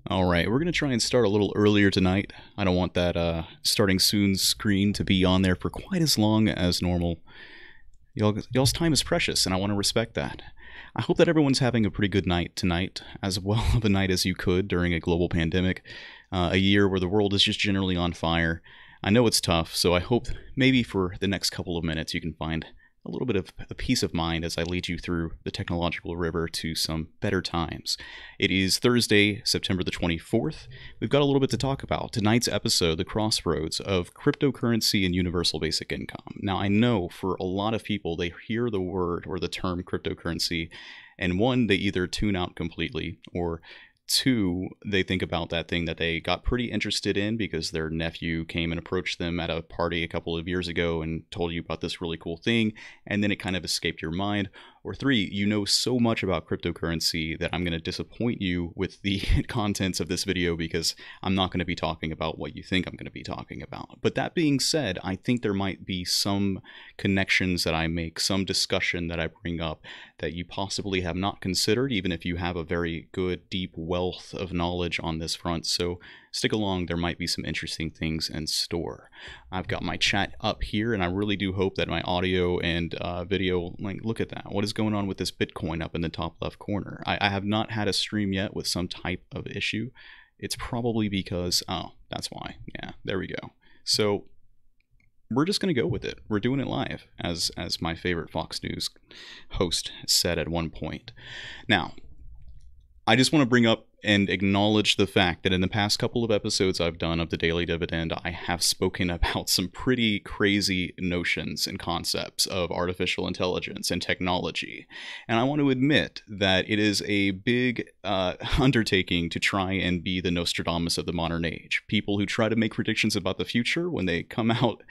All right, we're going to try and start a little earlier tonight. I don't want that starting soon screen to be on there for quite as long as normal. Y'all's time is precious, and I want to respect that. I hope that everyone's having a pretty good night tonight, as well of a night as you could during a global pandemic, a year where the world is just generally on fire. I know it's tough, so I hope maybe for the next couple of minutes you can find a little bit of a peace of mind as I lead you through the technological river to some better times. It is Thursday, September the 24th. We've got a little bit to talk about. Tonight's episode, the crossroads of cryptocurrency and universal basic income. Now, I know for a lot of people, they hear the word or the term cryptocurrency, and one, they either tune out completely, or two, they think about that thing that they got pretty interested in because their nephew came and approached them at a party a couple of years ago and told you about this really cool thing, and then it kind of escaped your mind. Or three, you know so much about cryptocurrency that I'm going to disappoint you with the contents of this video because I'm not going to be talking about what you think I'm going to be talking about. But that being said, I think there might be some connections that I make, some discussion that I bring up that you possibly have not considered, even if you have a very good, deep wealth of knowledge on this front. So stick along, there might be some interesting things in store. I've got my chat up here, and I really do hope that my audio and video, like, look at that. What is going on with this Bitcoin up in the top left corner? I have not had a stream yet with some type of issue. It's probably because, oh, that's why. Yeah, there we go. So we're just going to go with it. We're doing it live, as my favorite Fox News host said at one point. Now, I just want to bring up and acknowledge the fact that in the past couple of episodes I've done of the Daily Dividend, I have spoken about some pretty crazy notions and concepts of artificial intelligence and technology. And I want to admit that it is a big undertaking to try and be the Nostradamus of the modern age. People who try to make predictions about the future, when they come out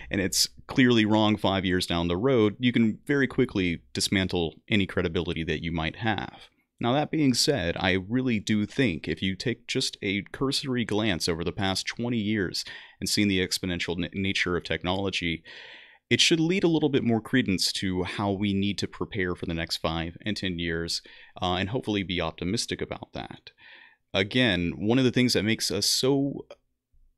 and it's clearly wrong 5 years down the road, you can very quickly dismantle any credibility that you might have. Now, that being said, I really do think if you take just a cursory glance over the past 20 years and seen the exponential nature of technology, it should lead a little bit more credence to how we need to prepare for the next 5 and 10 years, and hopefully be optimistic about that. Again, one of the things that makes us so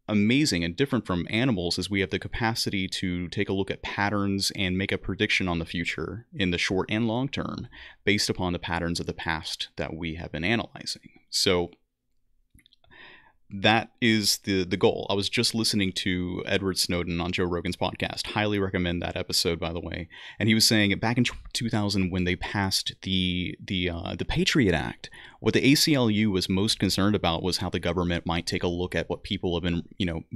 amazing and different from animals is we have the capacity to take a look at patterns and make a prediction on the future in the short and long term based upon the patterns of the past that we have been analyzing. So that is the goal. I was just listening to Edward Snowden on Joe Rogan's podcast. Highly recommend that episode, by the way. And he was saying back in 2000, when they passed the Patriot Act, what the ACLU was most concerned about was how the government might take a look at what people have been,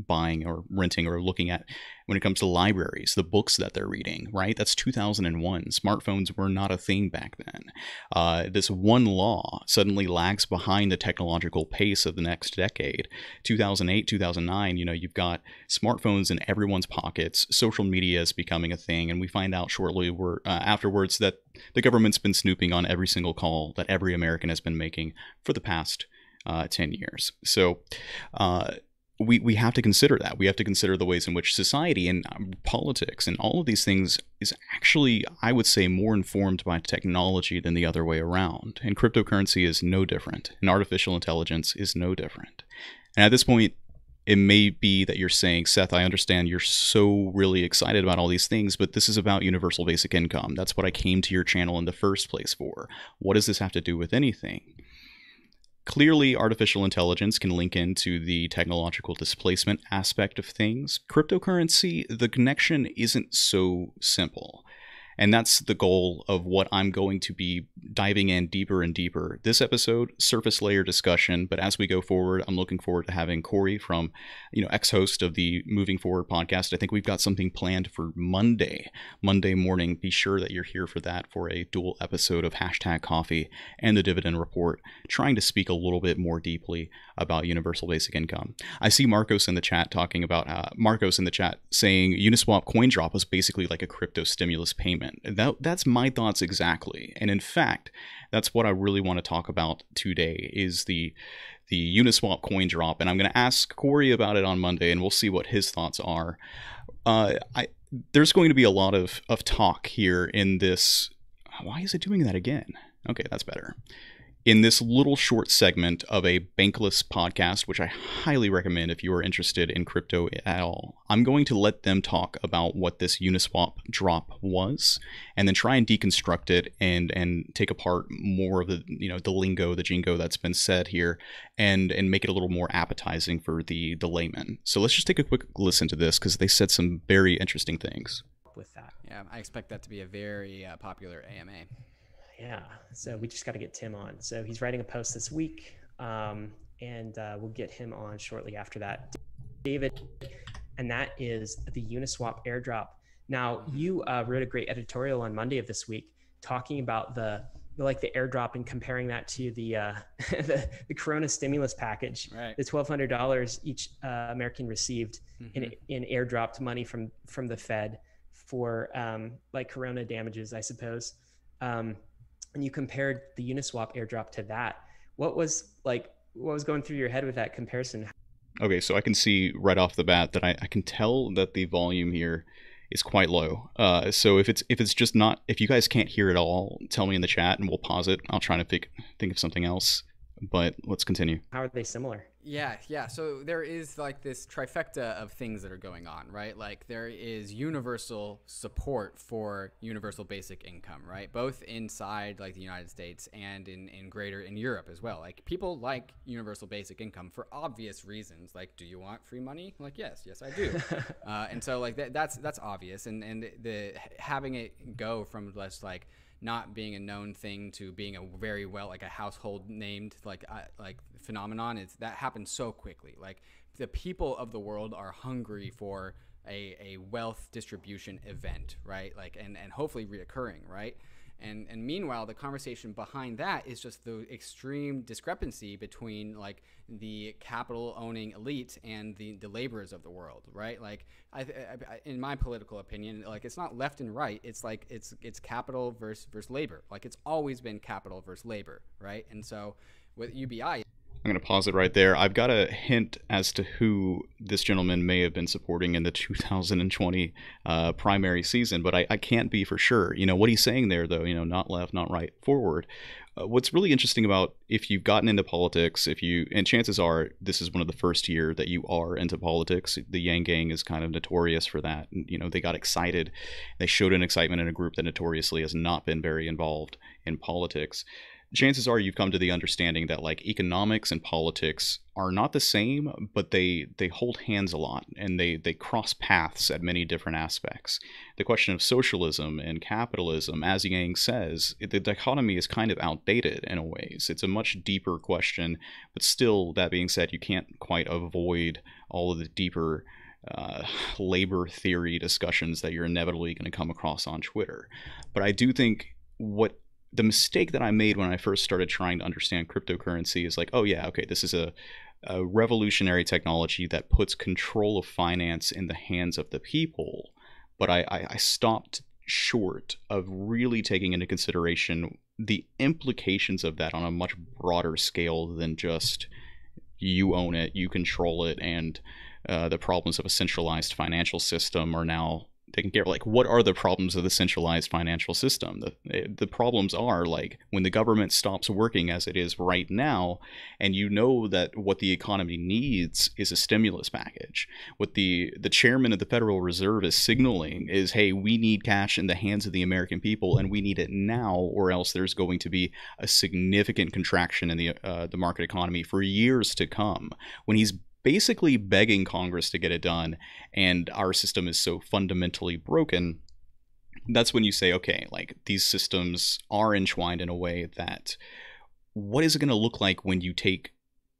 buying or renting or looking at when it comes to libraries, the books that they're reading, right? That's 2001. Smartphones were not a thing back then. This one law suddenly lags behind the technological pace of the next decade. 2008, 2009, you've got smartphones in everyone's pockets. Social media is becoming a thing, and we find out shortly afterwards that the government's been snooping on every single call that every American has been making for the past 10 years. So we have to consider that. We have to consider the ways in which society and politics and all of these things is actually, I would say, more informed by technology than the other way around. And cryptocurrency is no different, and artificial intelligence is no different. And at this point, it may be that you're saying, Seth, I understand you're so really excited about all these things, but this is about universal basic income. That's what I came to your channel in the first place for. What does this have to do with anything? Clearly, artificial intelligence can link into the technological displacement aspect of things. Cryptocurrency, the connection isn't so simple. And that's the goal of what I'm going to be diving in deeper and deeper. This episode, surface layer discussion, but as we go forward, I'm looking forward to having Corey from, ex-host of the Moving Forward podcast. I think we've got something planned for Monday morning. Be sure that you're here for that, for a dual episode of Hashtag Coffee and the Dividend Report, trying to speak a little bit more deeply about universal basic income. I see Marcos in the chat talking about, saying Uniswap coin drop was basically like a crypto stimulus payment. That's my thoughts exactly. And in fact, that's what I really want to talk about today is the Uniswap coin drop. And I'm going to ask Corey about it on Monday, and we'll see what his thoughts are. There's going to be a lot of talk here in this. Why is it doing that again? Okay, that's better. In this little short segment of a Bankless podcast, which I highly recommend if you are interested in crypto at all, I'm going to let them talk about what this Uniswap drop was, and then try and deconstruct it and take apart more of the the lingo, the jingo that's been said here, and make it a little more appetizing for the layman. So let's just take a quick listen to this because they said some very interesting things. With that, yeah, I expect that to be a very popular AMA. Yeah, so we just got to get Tim on. So he's writing a post this week, and we'll get him on shortly after that. David, and that is the Uniswap airdrop. Now, you wrote a great editorial on Monday of this week talking about the airdrop and comparing that to the the Corona stimulus package. Right. The $1,200 each American received in airdropped money from the Fed for like Corona damages, I suppose. And you compared the Uniswap airdrop to that. What was going through your head with that comparison? Okay, so I can see right off the bat that I can tell that the volume here is quite low. So if it's just not, if you guys can't hear it all, tell me in the chat and we'll pause it. I'll try to think of something else. But let's continue. How are they similar? Yeah. So there is like this trifecta of things that are going on, right? Like there is universal support for universal basic income, right? Both inside like the United States and in Europe as well. Like people like universal basic income for obvious reasons. Like, do you want free money? Like, yes, I do. And so like that's obvious. And the having it go from just like not being a known thing to being a very well like a household named like phenomenon, that happens so quickly. Like the people of the world are hungry for a wealth distribution event, right? Like and hopefully reoccurring, right? And meanwhile, the conversation behind that is just the extreme discrepancy between like the capital owning elite and the laborers of the world, right? Like I in my political opinion, like it's not left and right. It's like it's capital versus labor. Like it's always been capital versus labor, right? And so with UBI, I'm going to pause it right there. I've got a hint as to who this gentleman may have been supporting in the 2020 primary season, but I can't be for sure. What he's saying there, though, not left, not right, forward. What's really interesting about if you've gotten into politics, and chances are this is one of the first year that you are into politics. The Yang Gang is kind of notorious for that. And, they got excited. They showed an excitement in a group that notoriously has not been very involved in politics. Chances are you've come to the understanding that like economics and politics are not the same, but they hold hands a lot and they cross paths at many different aspects. The question of socialism and capitalism, as Yang says, the dichotomy is kind of outdated in a ways. It's a much deeper question, but still, that being said, you can't quite avoid all of the deeper labor theory discussions that you're inevitably going to come across on Twitter. But I do think the mistake that I made when I first started trying to understand cryptocurrency is like, oh yeah, okay, this is a revolutionary technology that puts control of finance in the hands of the people. But I stopped short of really taking into consideration the implications of that on a much broader scale than just you own it, you control it, and the problems of a centralized financial system are now taken care of. Like, what are the problems of the centralized financial system? The problems are like when the government stops working as it is right now, and that what the economy needs is a stimulus package. What the chairman of the Federal Reserve is signaling is, hey, we need cash in the hands of the American people, and we need it now, or else there's going to be a significant contraction in the market economy for years to come. When he's basically begging Congress to get it done, and our system is so fundamentally broken, that's when you say, okay, like these systems are entwined in a way that what is it going to look like when you take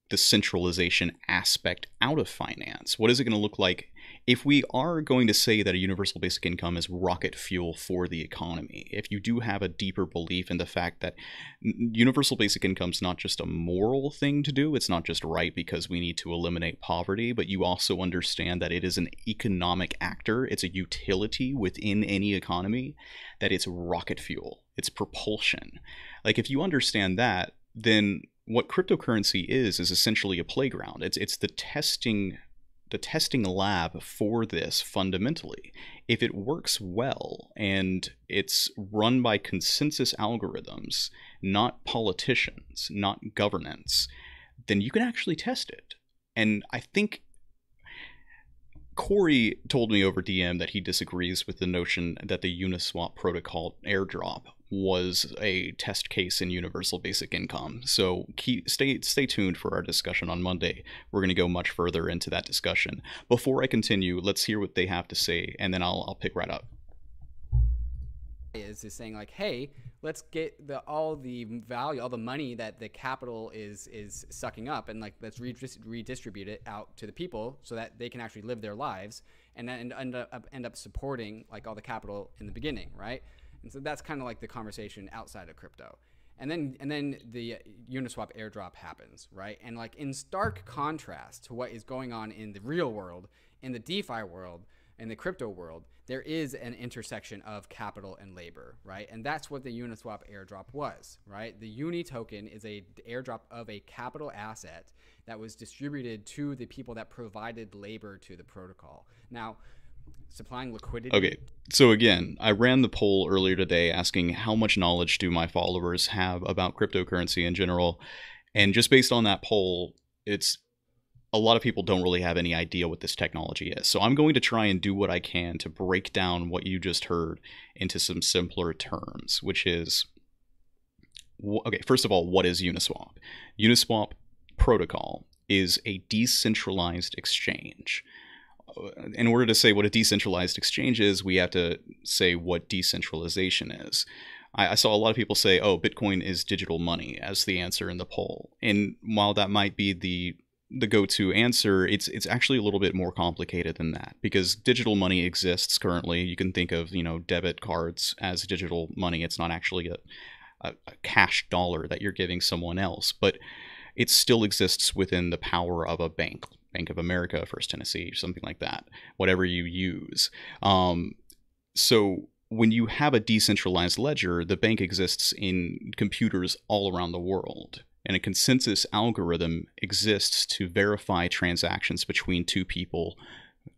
the centralization aspect out of finance? What is it going to look like if we are going to say that a universal basic income is rocket fuel for the economy? If you do have a deeper belief in the fact that universal basic income is not just a moral thing to do, it's not just right because we need to eliminate poverty, but you also understand that it is an economic actor, it's a utility within any economy, that it's rocket fuel, it's propulsion. Like, if you understand that, then what cryptocurrency is essentially a playground. It's the testing the testing lab for this fundamentally. If it works well and it's run by consensus algorithms, not politicians, not governance, then you can actually test it. And I think Corey told me over DM that he disagrees with the notion that the Uniswap protocol airdrop was a test case in universal basic income. So stay tuned for our discussion on Monday. We're going to go much further into that discussion. Before I continue, let's hear what they have to say, and then I'll pick right up. Is saying like, hey, let's get all the value, all the money that the capital is sucking up, and like let's redistribute it out to the people so that they can actually live their lives, and then end up supporting like all the capital in the beginning, right? And so that's kind of like the conversation outside of crypto. And then the Uniswap airdrop happens, right? And like in stark contrast to what is going on in the real world, in the DeFi world, in the crypto world, there is an intersection of capital and labor, right? And that's what the Uniswap airdrop was, right? The Uni token is a airdrop of a capital asset that was distributed to the people that provided labor to the protocol. Now, supplying liquidity. Okay, so again, I ran the poll earlier today asking how much knowledge do my followers have about cryptocurrency in general, and just based on that poll, it's a lot of people don't really have any idea what this technology is. So I'm going to try and do what I can to break down what you just heard into some simpler terms, which is, okay, first of all, what is Uniswap? Uniswap protocol is a decentralized exchange. In order to say what a decentralized exchange is, we have to say what decentralization is. I saw a lot of people say, oh, Bitcoin is digital money as the answer in the poll. And while that might be the go-to answer, it's actually a little bit more complicated than that, because digital money exists currently. You can think of, debit cards as digital money. It's not actually a cash dollar that you're giving someone else, but it still exists within the power of a bank. Bank of America, First Tennessee, something like that, whatever you use. So when you have a decentralized ledger, the bank exists in computers all around the world, and a consensus algorithm exists to verify transactions between two people.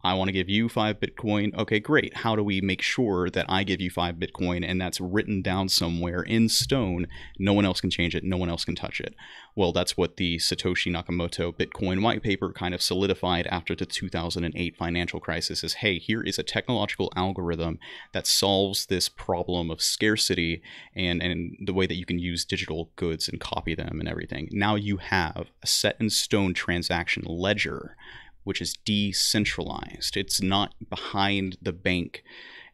I want to give you 5 Bitcoin. Okay, great. How do we make sure that I give you 5 Bitcoin and that's written down somewhere in stone? No one else can change it. No one else can touch it. Well, that's what the Satoshi Nakamoto Bitcoin white paper kind of solidified after the 2008 financial crisis is, hey, here is a technological algorithm that solves this problem of scarcity and the way that you can use digital goods and copy them and everything. Now you have a set in stone transaction ledger, which is decentralized. It's not behind the bank,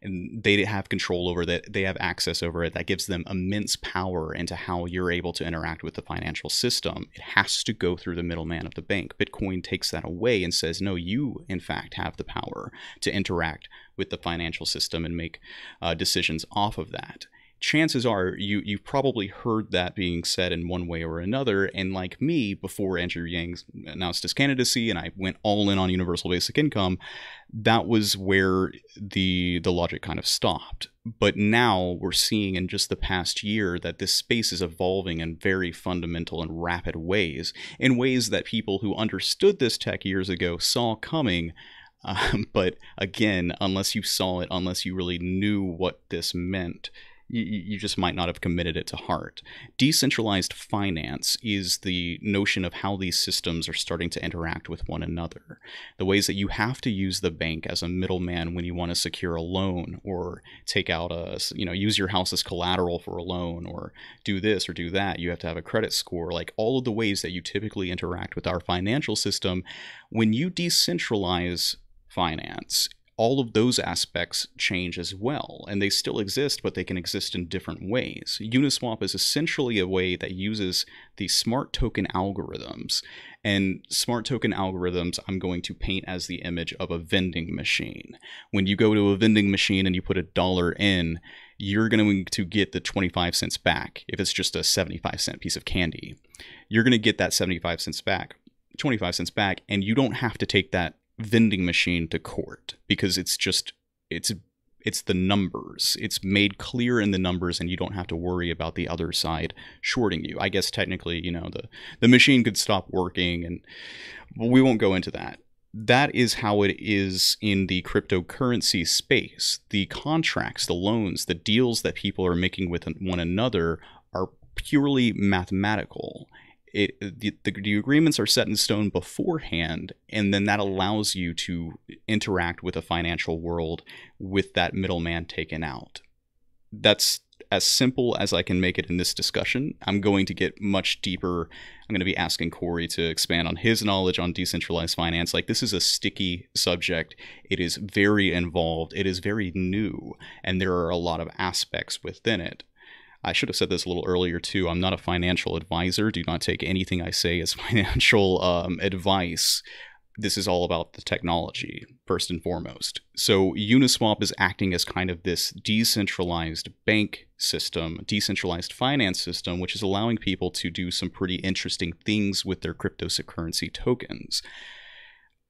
and they have control over that. They have access over it. That gives them immense power into how you're able to interact with the financial system. It has to go through the middleman of the bank. Bitcoin takes that away and says, no, you in fact have the power to interact with the financial system and make decisions off of that. Chances are you've probably heard that being said in one way or another, and like me, before Andrew Yang announced his candidacy and I went all in on universal basic income, that was where the logic kind of stopped. But now we're seeing in just the past year that this space is evolving in very fundamental and rapid ways, in ways that people who understood this tech years ago saw coming. But again, unless you saw it, unless you really knew what this meant, you just might not have committed it to heart. Decentralized finance is the notion of how these systems are starting to interact with one another. The ways that you have to use the bank as a middleman when you want to secure a loan, or take out use your house as collateral for a loan, or do this or do that. You have to have a credit score, like all of the ways that you typically interact with our financial system. When you decentralize finance, all of those aspects change as well, and they still exist, but they can exist in different ways. Uniswap is essentially a way that uses the smart token algorithms, and smart token algorithms I'm going to paint as the image of a vending machine. When you go to a vending machine and you put $1 in, you're going to get the 25 cents back. If it's just a 75-cent piece of candy, you're going to get that 75 cents back, 25 cents back, and you don't have to take that vending machine to court, because it's the numbers. It's made clear in the numbers, and you don't have to worry about the other side shorting you. I guess technically, the machine could stop working, and we won't go into that. that is how it is in the cryptocurrency space. The contracts, the loans, the deals that people are making with one another are purely mathematical. The agreements are set in stone beforehand, and then that allows you to interact with a financial world with that middleman taken out. That's as simple as I can make it in this discussion. I'm going to get much deeper. I'm going to be asking Corey to expand on his knowledge on decentralized finance. Like, this is a sticky subject. It is very involved. It is very new, and there are a lot of aspects within it. I should have said this a little earlier too. I'm not a financial advisor. Do not take anything I say as financial advice. This is all about the technology, first and foremost. So Uniswap is acting as kind of this decentralized bank system, decentralized finance system, which is allowing people to do some pretty interesting things with their cryptocurrency tokens.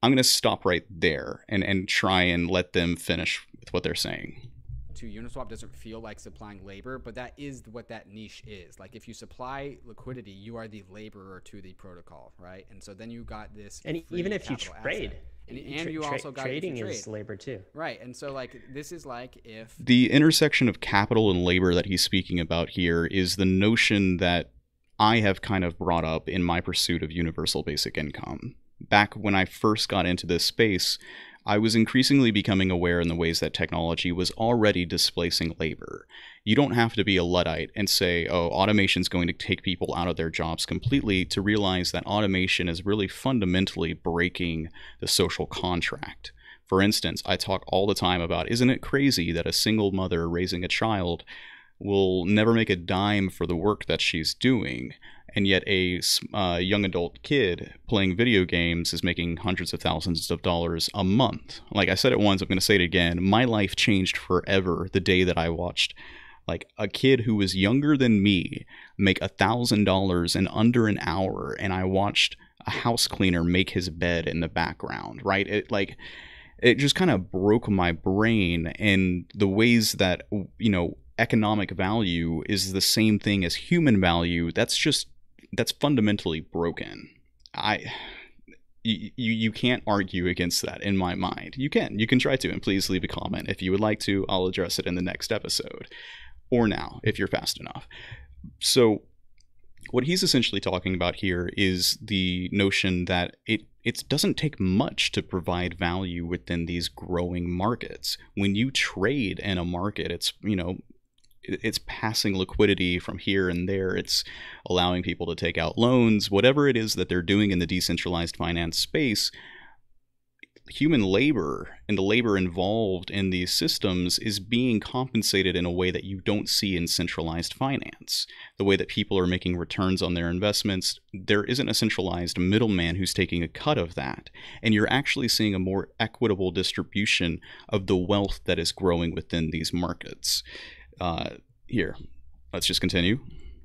I'm going to stop right there and try and let them finish with what they're saying. To Uniswap doesn't feel like supplying labor, but that is what that niche is. Like, if you supply liquidity, you are the laborer to the protocol, right? And so then you got this, and even if you trade, and you also got trading is labor too, right? And so, like, this is like, if the intersection of capital and labor that he's speaking about here is the notion that I have kind of brought up in my pursuit of universal basic income. Back when I first got into this space, I was increasingly becoming aware in the ways that technology was already displacing labor. You don't have to be a Luddite and say, oh, automation is going to take people out of their jobs completely to realize that automation is really fundamentally breaking the social contract. For instance, I talk all the time about, isn't it crazy that a single mother raising a child will never make a dime for the work that she's doing, and yet a young adult kid playing video games is making hundreds of thousands of dollars a month. Like I said it once, I'm going to say it again. My life changed forever the day that I watched like a kid who was younger than me make $1,000 in under an hour, and I watched a house cleaner make his bed in the background, right? It just kind of broke my brain, and the ways that, you know, economic value is the same thing as human value. That's fundamentally broken. You can't argue against that in my mind. You can try to, and please leave a comment if you would like to. I'll address it in the next episode, or now if you're fast enough. So what he's essentially talking about here is the notion that it doesn't take much to provide value within these growing markets. When you trade in a market, it's passing liquidity from here and there. It's allowing people to take out loans, whatever it is that they're doing in the decentralized finance space. Human labor and the labor involved in these systems is being compensated in a way that you don't see in centralized finance. The way that people are making returns on their investments, there isn't a centralized middleman who's taking a cut of that. And you're actually seeing a more equitable distribution of the wealth that is growing within these markets. Here, let's just continue.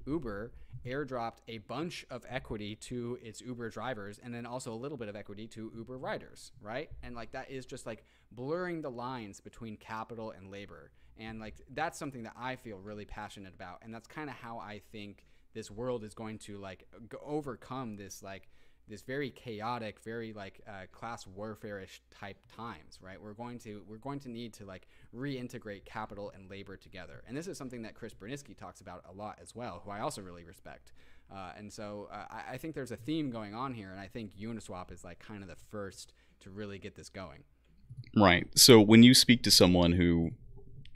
Uber airdropped a bunch of equity to its Uber drivers, and then also a little bit of equity to Uber riders, right? And like, that is just like blurring the lines between capital and labor. And like, that's something that I feel really passionate about. And that's kind of how I think this world is going to like overcome this very chaotic, very class warfare-ish type times, right? We're going to need to like reintegrate capital and labor together. And this is something that Chris Burniske talks about a lot as well, who I also really respect. And so I think there's a theme going on here, and I think Uniswap is like kind of the first to really get this going. Right. So when you speak to someone who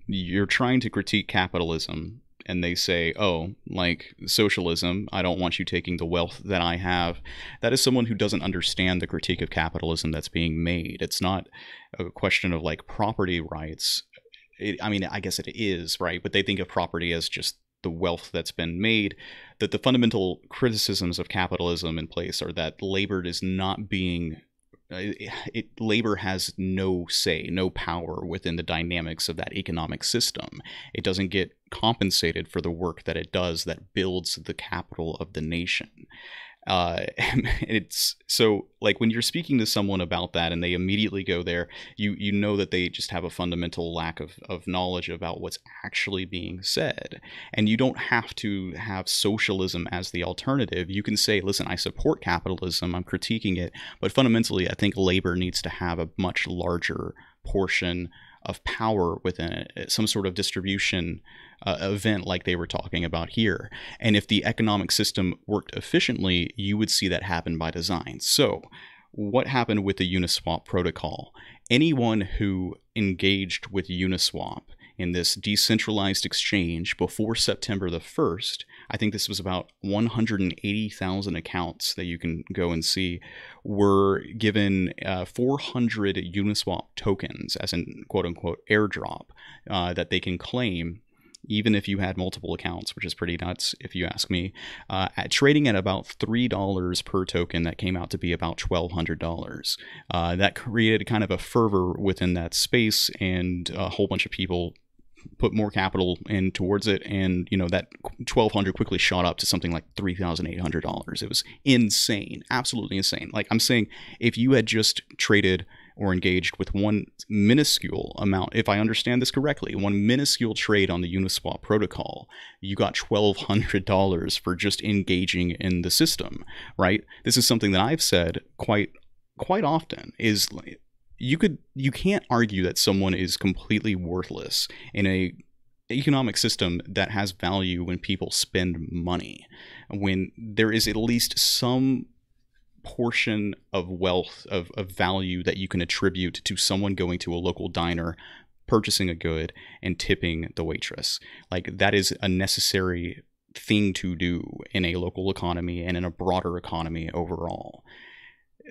you're trying to critique capitalism, and they say, oh, like socialism, I don't want you taking the wealth that I have, that is someone who doesn't understand the critique of capitalism that's being made. It's not a question of like property rights. I mean, I guess it is, right? But they think of property as just the wealth that's been made. That the fundamental criticisms of capitalism in place are that labor is not being labor has no say, no power within the dynamics of that economic system. It doesn't get compensated for the work that it does that builds the capital of the nation. It's so like when you're speaking to someone about that and they immediately go there, you know that they just have a fundamental lack of knowledge about what's actually being said. And you don't have to have socialism as the alternative. You can say, listen, I support capitalism, I'm critiquing it, but fundamentally I think labor needs to have a much larger portion of power within it, some sort of distribution event like they were talking about here. And if the economic system worked efficiently, you would see that happen by design. So what happened with the Uniswap protocol? Anyone who engaged with Uniswap in this decentralized exchange before September the 1st, I think this was about 180,000 accounts that you can go and see, were given 400 Uniswap tokens as an quote-unquote airdrop that they can claim even if you had multiple accounts, which is pretty nuts if you ask me, trading at about $3 per token. That came out to be about $1,200. That created kind of a fervor within that space, and a whole bunch of people put more capital in towards it, and that 1,200 quickly shot up to something like $3,800. It was insane, absolutely insane. Like I'm saying, if you had just traded or engaged with one minuscule amount, if I understand this correctly, one minuscule trade on the Uniswap protocol, you got $1,200 for just engaging in the system, right? This is something that I've said quite often, is you can't argue that someone is completely worthless in a economic system that has value when people spend money, when there is at least some portion of wealth, of value that you can attribute to someone going to a local diner, purchasing a good, and tipping the waitress. Like, that is a necessary thing to do in a local economy and in a broader economy overall.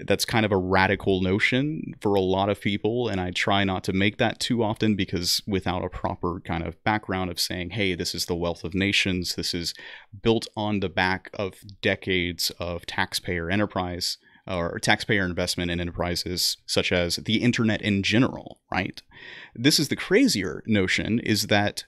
That's kind of a radical notion for a lot of people, and I try not to make that too often, because without a proper kind of background of saying, hey, this is the wealth of nations, this is built on the back of decades of taxpayer enterprise or taxpayer investment in enterprises such as the internet in general, right? This is the crazier notion, is that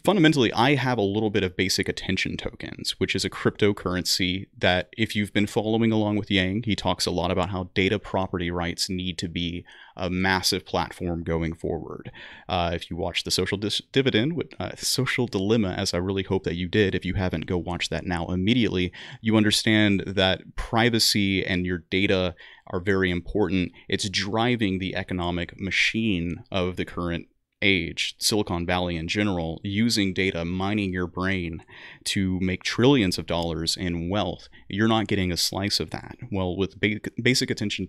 fundamentally, I have a little bit of basic attention tokens, which is a cryptocurrency that, if you've been following along with Yang, he talks a lot about how data property rights need to be a massive platform going forward. If you watch The Social Social Dilemma, as I really hope that you did, if you haven't, go watch that now immediately, you understand that privacy and your data are very important. It's driving the economic machine of the current age, Silicon Valley in general, using data, mining your brain to make trillions of dollars in wealth. You're not getting a slice of that. Well, with basic attention,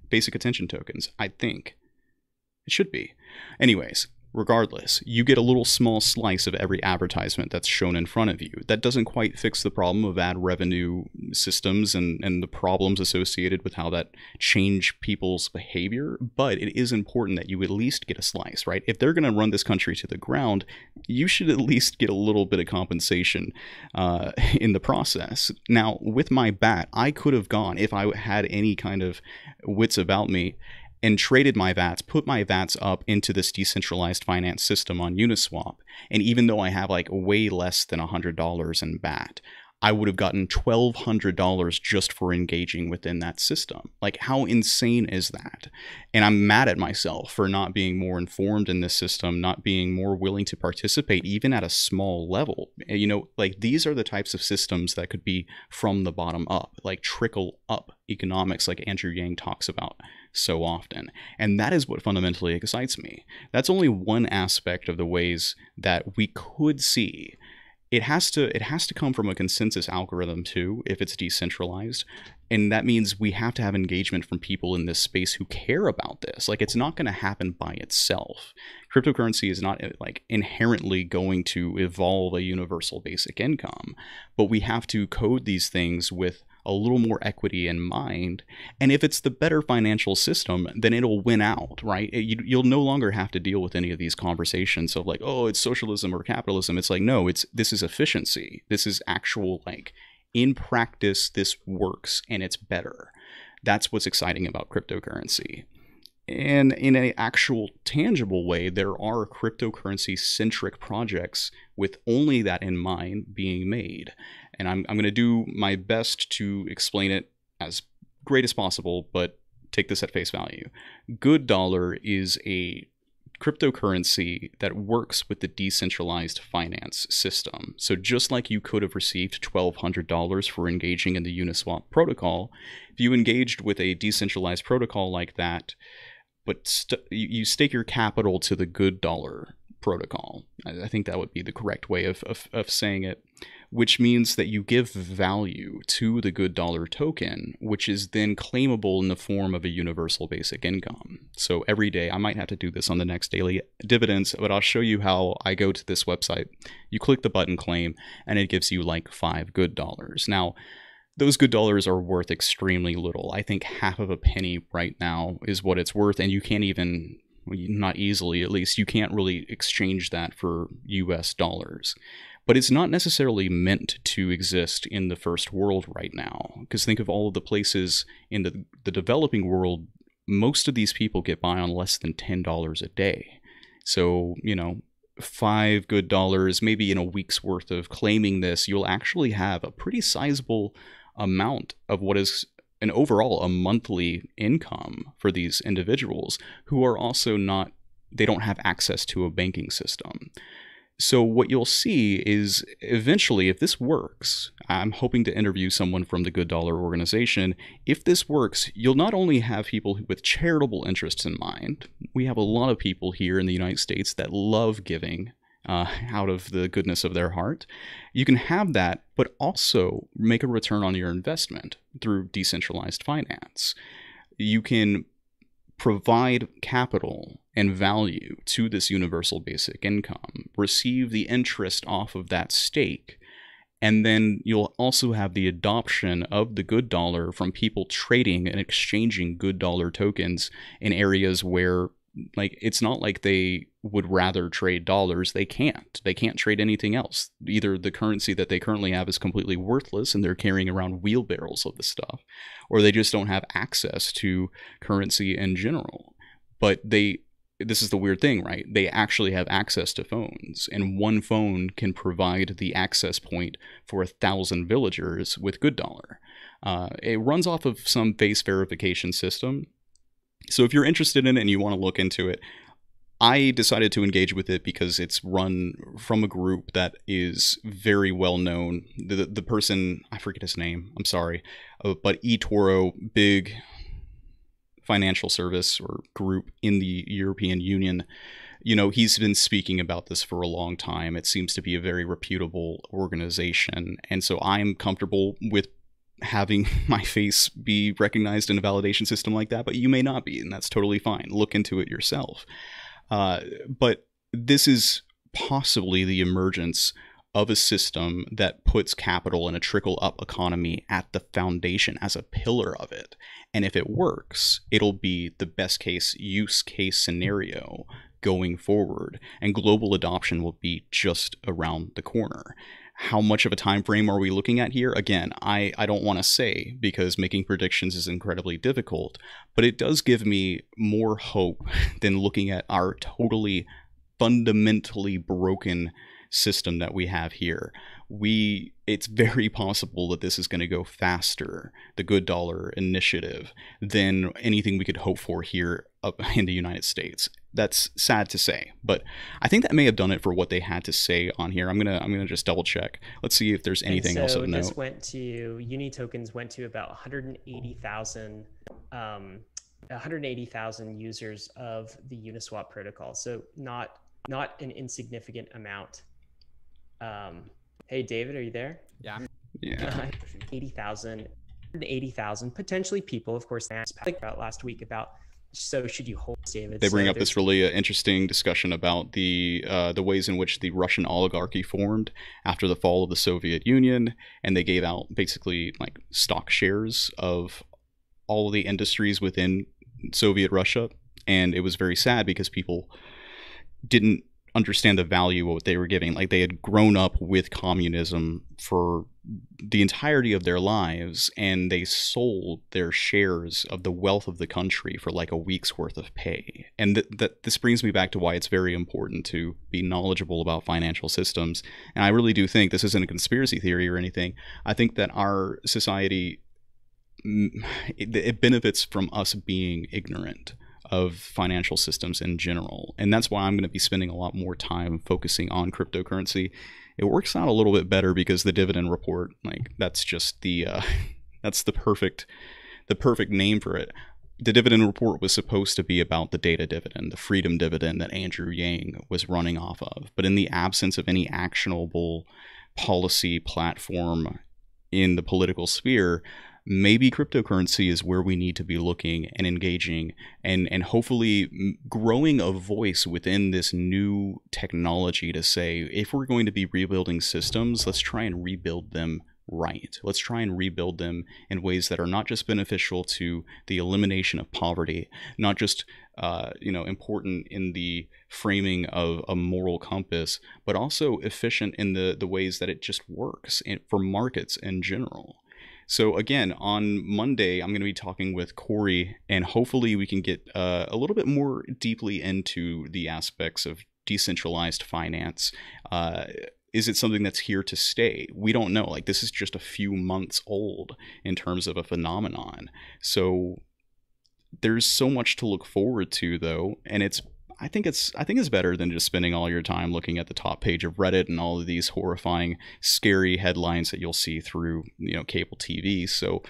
basic attention tokens, I think it should be. Anyways, regardless, you get a little small slice of every advertisement that's shown in front of you. That doesn't quite fix the problem of ad revenue systems and the problems associated with how that change people's behavior, but it is important that you at least get a slice, right? If they're going to run this country to the ground, you should at least get a little bit of compensation in the process. Now, with my BAT, I could have gone, if I had any kind of wits about me, and traded my VATs, put my VATs up into this decentralized finance system on Uniswap. And even though I have like way less than $100 in BAT, I would have gotten $1,200 just for engaging within that system. Like, how insane is that? And I'm mad at myself for not being more informed in this system, not being more willing to participate, even at a small level. Like, these are the types of systems that could be from the bottom up, like trickle up economics, like Andrew Yang talks about so often. And that is what fundamentally excites me. That's only one aspect of the ways that we could see. It has to come from a consensus algorithm too, if it's decentralized. And that means we have to have engagement from people in this space who care about this. Like, it's not going to happen by itself. Cryptocurrency is not like inherently going to evolve a universal basic income, but we have to code these things with a little more equity in mind. And if it's the better financial system, then it'll win out, right? You'll no longer have to deal with any of these conversations of like, oh, it's socialism or capitalism. It's like, no, this is efficiency. This is actual, like, in practice, this works and it's better. That's what's exciting about cryptocurrency. And in an actual tangible way, there are cryptocurrency-centric projects with only that in mind being made. And I'm going to do my best to explain it as great as possible, but take this at face value. Good Dollar is a cryptocurrency that works with the decentralized finance system. So just like you could have received $1,200 for engaging in the Uniswap protocol, if you engaged with a decentralized protocol like that, but you stake your capital to the Good Dollar protocol. I think that would be the correct way of saying it, which means that you give value to the Good Dollar token, which is then claimable in the form of a universal basic income. So every day, I might have to do this on the next daily dividends, but I'll show you how I go to this website. You click the button claim, and it gives you like 5 Good Dollars. Now, those Good Dollars are worth extremely little. I think half of a penny right now is what it's worth, and you can't even, not easily at least, you can't really exchange that for US dollars. But it's not necessarily meant to exist in the first world right now, because think of all of the places in the developing world, most of these people get by on less than $10 a day. So, 5 Good Dollars, maybe in a week's worth of claiming this, you'll actually have a pretty sizable amount of what is an overall a monthly income for these individuals who are also they don't have access to a banking system. So what you'll see is eventually, if this works, I'm hoping to interview someone from the Good Dollar organization. If this works, you'll not only have people with charitable interests in mind. We have a lot of people here in the United States that love giving out of the goodness of their heart. You can have that, but also make a return on your investment through decentralized finance. You can provide capital and value to this universal basic income, receive the interest off of that stake, and then you'll also have the adoption of the Good Dollar from people trading and exchanging Good Dollar tokens in areas where, like, it's not like they would rather trade dollars. They can't trade anything else. Either the currency that they currently have is completely worthless and they're carrying around wheelbarrows of the stuff, or they just don't have access to currency in general. But this is the weird thing, right? They actually have access to phones, and one phone can provide the access point for 1,000 villagers with Good Dollar. It runs off of some face verification system. So if you're interested in it and you want to look into it, I decided to engage with it because it's run from a group that is very well known. The person, I forget his name, I'm sorry, but eToro, big financial service or group in the European Union, he's been speaking about this for a long time. It seems to be a very reputable organization. And so I'm comfortable with having my face be recognized in a validation system like that, but you may not be, and that's totally fine. Look into it yourself. But this is possibly the emergence of a system that puts capital in a trickle-up economy at the foundation as a pillar of it. And if it works, it'll be the best case use case scenario going forward, and global adoption will be just around the corner. How much of a time frame are we looking at here? Again, I don't want to say, because making predictions is incredibly difficult, but it does give me more hope than looking at our totally fundamentally broken system that we have here. It's very possible that this is going to go faster, the Good Dollar initiative, than anything we could hope for here in the United States. That's sad to say, but I think that may have done it for what they had to say on here. I'm gonna just double check. Let's see if there's anything else of note. This Uni tokens went to about 180,000 users of the Uniswap protocol. So not an insignificant amount. Hey, David, are you there? Yeah. 180,000 potentially people, of course. I spoke about last week about, so should you hold, David? They bring up this really interesting discussion about the ways in which the Russian oligarchy formed after the fall of the Soviet Union, and they gave out basically like stock shares of all of the industries within Soviet Russia, and it was very sad because people didn't understand the value of what they were giving. Like, they had grown up with communism for the entirety of their lives, and they sold their shares of the wealth of the country for like a week's worth of pay. And this brings me back to why it's very important to be knowledgeable about financial systems. And I really do think this isn't a conspiracy theory or anything. I think that our society, it benefits from us being ignorant of financial systems in general. And that's why I'm going to be spending a lot more time focusing on cryptocurrency. It works out a little bit better because the dividend report, like, that's just the that's the perfect name for it. The dividend report was supposed to be about the data dividend, the freedom dividend that Andrew Yang was running off of. But in the absence of any actionable policy platform in the political sphere, maybe cryptocurrency is where we need to be looking and engaging and hopefully growing a voice within this new technology to say, if we're going to be rebuilding systems, let's try and rebuild them right. Let's try and rebuild them in ways that are not just beneficial to the elimination of poverty, not just important in the framing of a moral compass, but also efficient in the ways that it just works for markets in general. So again, on Monday, I'm going to be talking with Corey, and hopefully we can get a little bit more deeply into the aspects of decentralized finance. Is it something that's here to stay? We don't know. Like, this is just a few months old in terms of a phenomenon. So there's so much to look forward to, though, and I think it's better than just spending all your time looking at the top page of Reddit and all of these horrifying, scary headlines that you'll see through cable TV. So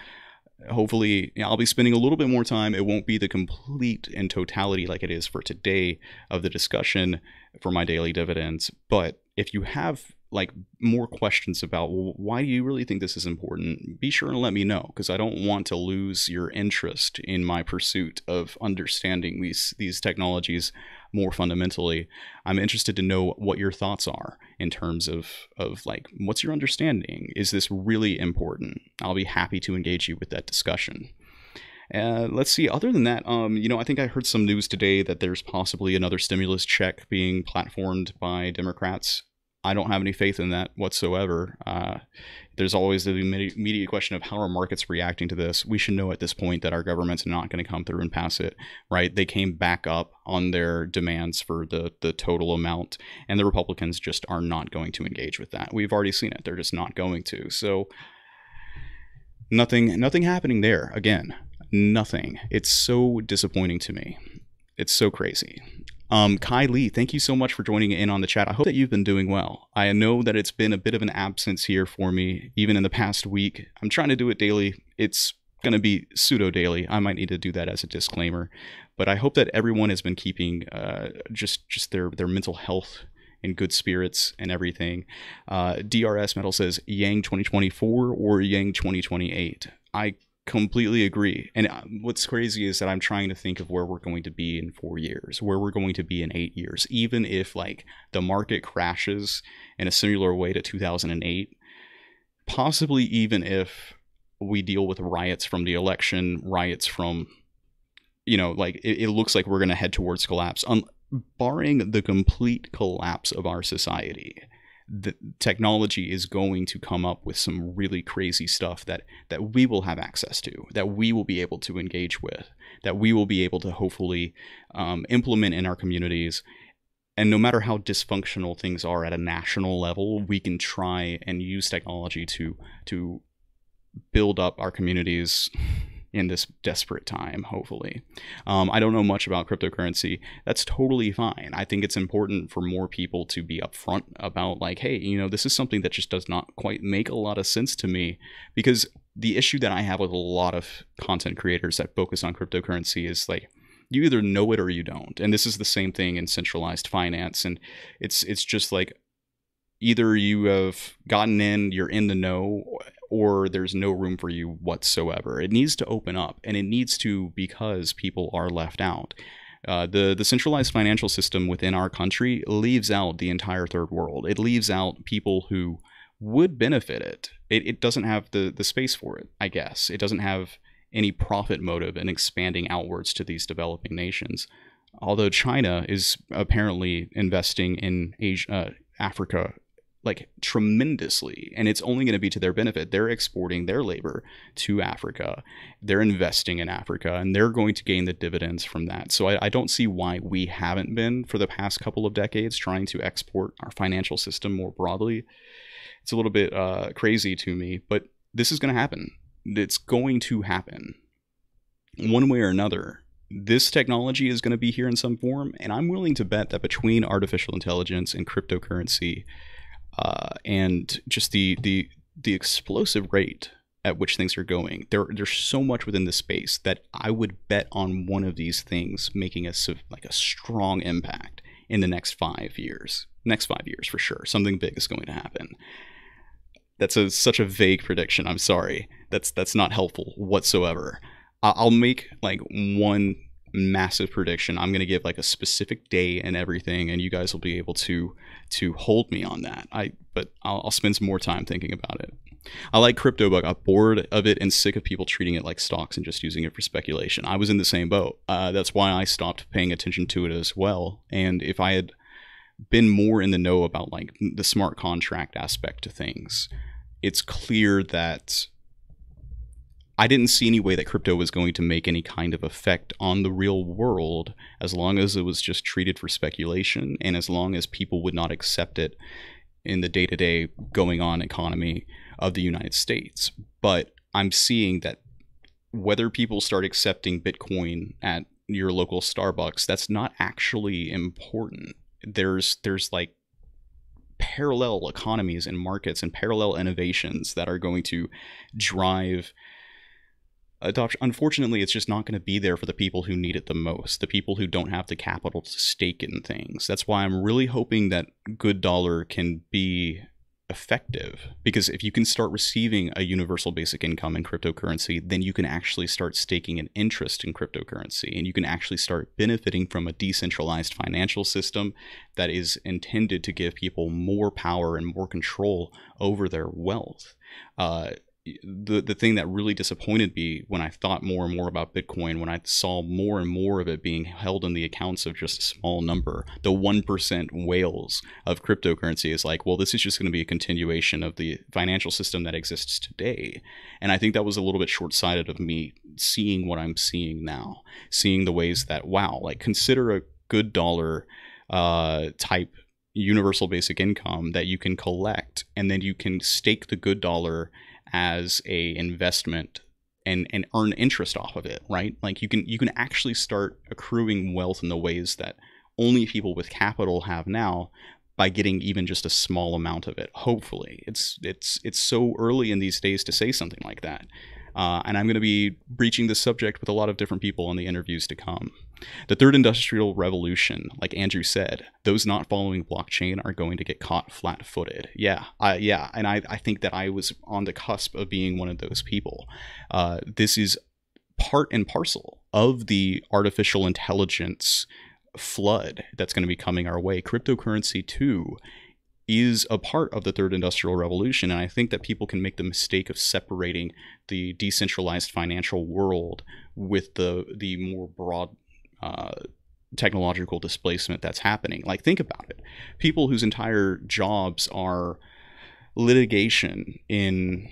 hopefully I'll be spending a little bit more time. It won't be the complete and totality like it is for today of the discussion for my daily dividends. But if you have like more questions about, well, why do you really think this is important, be sure and let me know, because I don't want to lose your interest in my pursuit of understanding these technologies more fundamentally. I'm interested to know what your thoughts are in terms of like, what's your understanding? Is this really important? I'll be happy to engage you with that discussion. Let's see. Other than that, I think I heard some news today that there's possibly another stimulus check being platformed by Democrats. I don't have any faith in that whatsoever. There's always the immediate question of how are markets reacting to this. We should know at this point that our government's not going to come through and pass it, right? They came back up on their demands for the total amount, and the Republicans just are not going to engage with that. We've already seen it. They're just not going to. So nothing happening there. Again, nothing. It's so disappointing to me. It's so crazy. Kai Lee, thank you so much for joining in on the chat. I hope that you've been doing well. I know that it's been a bit of an absence here for me, even in the past week. I'm trying to do it daily. It's going to be pseudo-daily. I might need to do that as a disclaimer. But I hope that everyone has been keeping just their mental health in good spirits and everything. DRS Metal says, Yang 2024 or Yang 2028. I completely agree. And what's crazy is that I'm trying to think of where we're going to be in 4 years, where we're going to be in 8 years, even if like the market crashes in a similar way to 2008, possibly even if we deal with riots from the election, riots from, it looks like we're going to head towards collapse. Barring the complete collapse of our society, the technology is going to come up with some really crazy stuff that we will have access to, that we will be able to engage with, that we will be able to hopefully implement in our communities. And no matter how dysfunctional things are at a national level, we can try and use technology to build up our communities in this desperate time, hopefully. I don't know much about cryptocurrency. That's totally fine. I think it's important for more people to be upfront about like, hey, this is something that just does not quite make a lot of sense to me, because the issue that I have with a lot of content creators that focus on cryptocurrency is like, you either know it or you don't. And this is the same thing in centralized finance. And it's just like, either you have gotten in, you're in the know, or there's no room for you whatsoever. It needs to open up, and it needs to, because people are left out. The centralized financial system within our country leaves out the entire third world. It leaves out people who would benefit it. It doesn't have the space for it, I guess. It doesn't have any profit motive in expanding outwards to these developing nations. Although China is apparently investing in Africa like tremendously, and it's only going to be to their benefit. They're exporting their labor to Africa, they're investing in Africa, and they're going to gain the dividends from that. So I don't see why we haven't been for the past couple of decades trying to export our financial system more broadly. It's a little bit crazy to me, but this is going to happen. It's going to happen one way or another. This technology is going to be here in some form, and I'm willing to bet that between artificial intelligence and cryptocurrency, and just the explosive rate at which things are going, there's so much within the space that I would bet on one of these things making a strong impact in the next 5 years. Next 5 years for sure. Something big is going to happen. That's such a vague prediction. I'm sorry. That's not helpful whatsoever. I'll make like one massive prediction. I'm going to give like a specific day and everything, and you guys will be able to hold me on that. But I'll spend some more time thinking about it. I like crypto, but I got bored of it and sick of people treating it like stocks and just using it for speculation. I was in the same boat. That's why I stopped paying attention to it as well. And if I had been more in the know about like the smart contract aspect to things, it's clear that I didn't see any way that crypto was going to make any kind of effect on the real world as long as it was just treated for speculation, and as long as people would not accept it in the day-to-day going on economy of the United States. But I'm seeing that whether people start accepting Bitcoin at your local Starbucks, that's not actually important. There's like parallel economies and markets and parallel innovations that are going to drive adoption. Unfortunately, it's just not going to be there for the people who need it the most, the people who don't have the capital to stake in things. That's why I'm really hoping that good dollar can be effective, because if you can start receiving a universal basic income in cryptocurrency, then you can actually start staking an interest in cryptocurrency, and you can actually start benefiting from a decentralized financial system that is intended to give people more power and more control over their wealth. The thing that really disappointed me when I thought more and more about Bitcoin, when I saw more and more of it being held in the accounts of just a small number, the 1% whales of cryptocurrency, is like, well, this is just going to be a continuation of the financial system that exists today. And I think that was a little bit short-sighted of me, seeing what I'm seeing now, seeing the ways that, wow, like consider a good dollar type universal basic income that you can collect, and then you can stake the good dollar as a investment and earn interest off of it, right? Like you can actually start accruing wealth in the ways that only people with capital have now, by getting even just a small amount of it. Hopefully, it's so early in these days to say something like that. And I'm going to be breaching this subject with a lot of different people in the interviews to come. The third industrial revolution, like Andrew said, those not following blockchain are going to get caught flat-footed. And I think that I was on the cusp of being one of those people. This is part and parcel of the artificial intelligence flood that's going to be coming our way. Cryptocurrency, too, is a part of the third industrial revolution, and I think that people can make the mistake of separating the decentralized financial world with the more broad technological displacement that's happening. Like, think about it. People whose entire jobs are litigation in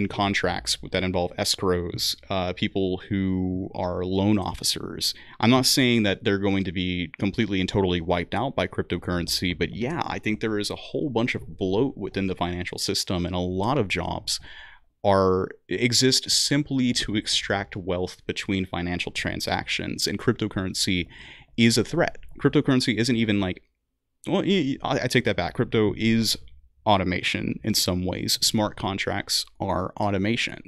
contracts that involve escrows, people who are loan officers. I'm not saying that they're going to be completely and totally wiped out by cryptocurrency, but yeah, I think there is a whole bunch of bloat within the financial system, and a lot of jobs exist simply to extract wealth between financial transactions, and cryptocurrency is a threat. Cryptocurrency isn't even like, well, I take that back. Crypto is automation in some ways. Smart contracts are automation.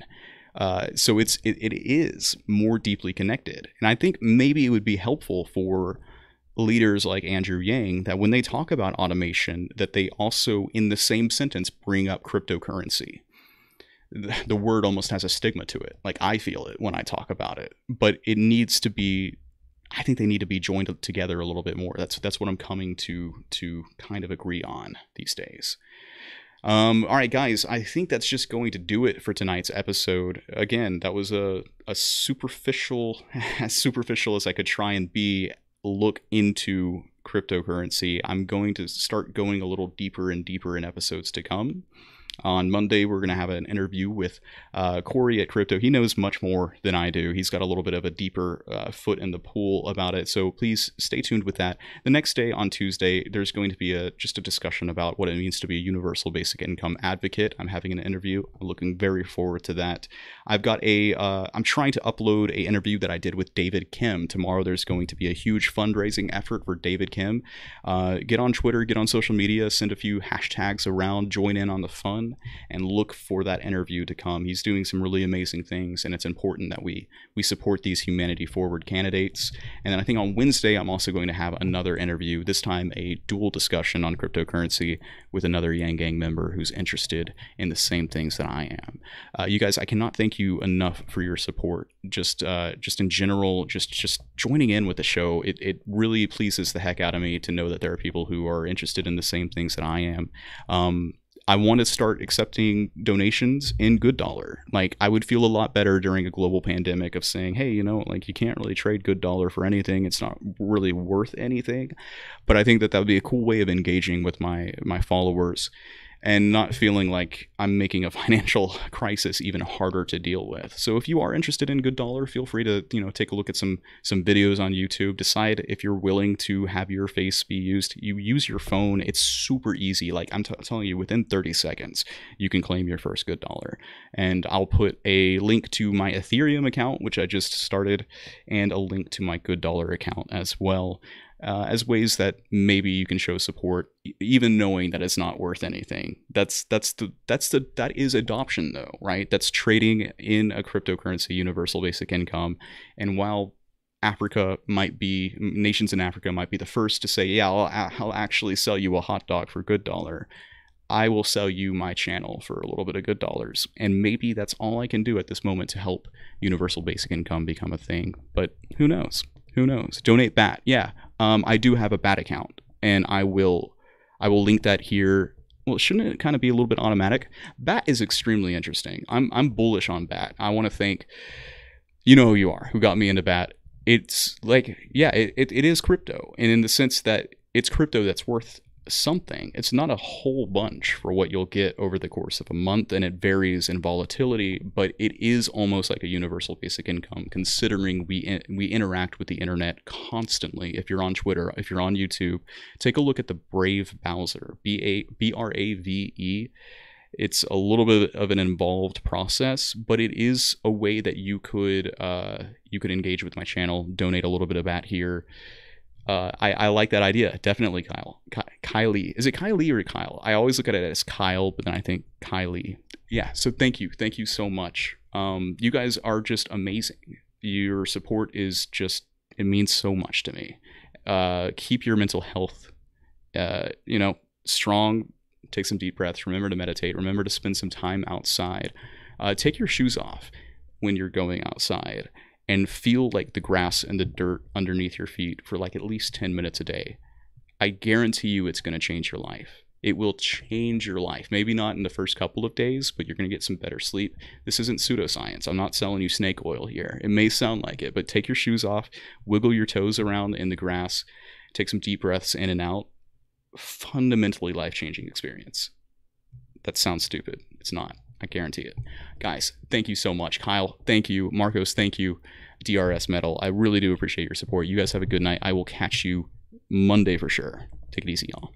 So it is more deeply connected. And I think maybe it would be helpful for leaders like Andrew Yang that when they talk about automation, that they also in the same sentence bring up cryptocurrency. The word almost has a stigma to it. Like, I feel it when I talk about it, but it needs to be, I think they need to be joined together a little bit more. That's what I'm coming to kind of agree on these days. All right, guys, I think that's just going to do it for tonight's episode. Again, that was a superficial, as superficial as I could try and be, look into cryptocurrency, I'm going to start going a little deeper and deeper in episodes to come. On Monday, we're going to have an interview with Corey at Crypto. He knows much more than I do. He's got a little bit of a deeper foot in the pool about it. So please stay tuned with that. The next day, on Tuesday, there's going to be just a discussion about what it means to be a universal basic income advocate. I'm having an interview. I'm looking very forward to that. I've got I'm trying to upload an interview that I did with David Kim. Tomorrow, there's going to be a huge fundraising effort for David Kim. Get on Twitter, get on social media, send a few hashtags around, join in on the fun, and look for that interview to come. He's doing some really amazing things, and it's important that we support these humanity forward candidates. And then I think on Wednesday, I'm also going to have another interview, this time a dual discussion on cryptocurrency with another Yang Gang member who's interested in the same things that I am. You guys, I cannot thank you enough for your support. Just in general, just joining in with the show. It really pleases the heck out of me to know that there are people who are interested in the same things that I am. I want to start accepting donations in good dollar. Like, I would feel a lot better during a global pandemic of saying, hey, you can't really trade good dollar for anything. It's not really worth anything. But I think that would be a cool way of engaging with my followers and not feeling like I'm making a financial crisis even harder to deal with. So if you are interested in good dollar, feel free to, take a look at some videos on YouTube. Decide if you're willing to have your face be used. You use your phone. It's super easy. Like, I'm telling you, within 30 seconds, you can claim your first good dollar. And I'll put a link to my Ethereum account, which I just started, and a link to my good dollar account as well. As ways that maybe you can show support, even knowing that it's not worth anything. That is adoption, though, right? That's trading in a cryptocurrency, universal basic income. And while nations in Africa might be the first to say, yeah, I'll actually sell you a hot dog for good dollar, I will sell you my channel for a little bit of good dollars. And maybe that's all I can do at this moment to help universal basic income become a thing. But who knows? Who knows? Donate BAT. Yeah. I do have a BAT account, and I will link that here. Well, shouldn't it kind of be a little bit automatic? BAT is extremely interesting. I'm bullish on BAT. I want to thank, who you are, who got me into BAT. It's like, yeah, it is crypto, and in the sense that it's crypto that's worth something. It's not a whole bunch for what you'll get over the course of a month, and it varies in volatility, but it is almost like a universal basic income, considering we interact with the internet constantly. If you're on Twitter, if you're on YouTube, take a look at the Brave browser, BRAVE. It's a little bit of an involved process, but it is a way that you could engage with my channel, donate a little bit of that here. I like that idea. Definitely, Kyle. Kylie. Is it Kylie or Kyle? I always look at it as Kyle, but then I think Kylie. Yeah, so thank you. Thank you so much. You guys are just amazing. Your support is just, it means so much to me. Keep your mental health, strong. Take some deep breaths. Remember to meditate. Remember to spend some time outside. Take your shoes off when you're going outside, and feel like the grass and the dirt underneath your feet for like at least 10 minutes a day. I guarantee you it's going to change your life. It will change your life. Maybe not in the first couple of days, but you're going to get some better sleep. This isn't pseudoscience. I'm not selling you snake oil here. It may sound like it, but take your shoes off, wiggle your toes around in the grass, take some deep breaths in and out. Fundamentally life-changing experience. That sounds stupid. It's not. I guarantee it. Guys, thank you so much. Kyle, thank you. Marcos, thank you. DRS Metal, I really do appreciate your support. You guys have a good night. I will catch you Monday for sure. Take it easy, y'all.